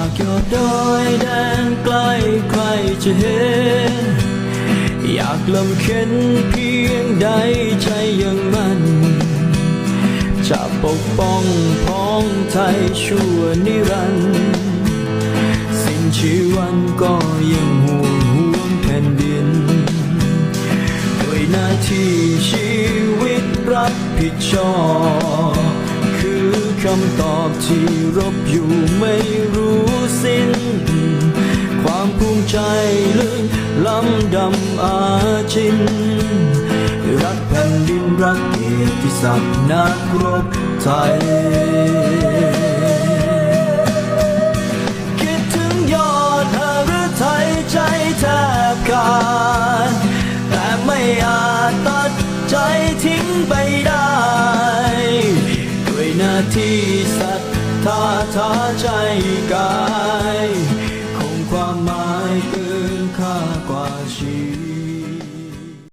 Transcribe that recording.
จากยอดดอยแดนไกลใครจะเห็นอยากลำเค็นเพียงใดใจยังมั่นจะปกป้องพ้องไทยชั่วนิรันดร์สิ้นชีวันก็ยังห่วงแผ่นดินด้วยหน้าที่ชีวิตรับผิดชอบคือคำตอบที่รบอยู่ไม่รู้สิ้นความภูมิใจลึกล้ำดำอาจินรักแผ่นดินรักเกียรติศักดิ์นักรบไทยคิดถึงยอดหฤทัยใจแทบขาดแต่ไม่อาจตัดใจทิ้งไปได้ด้วยหน้าที่ศรัทธาท้าใจกายคงความหมายเกินค่ากว่าชีวิต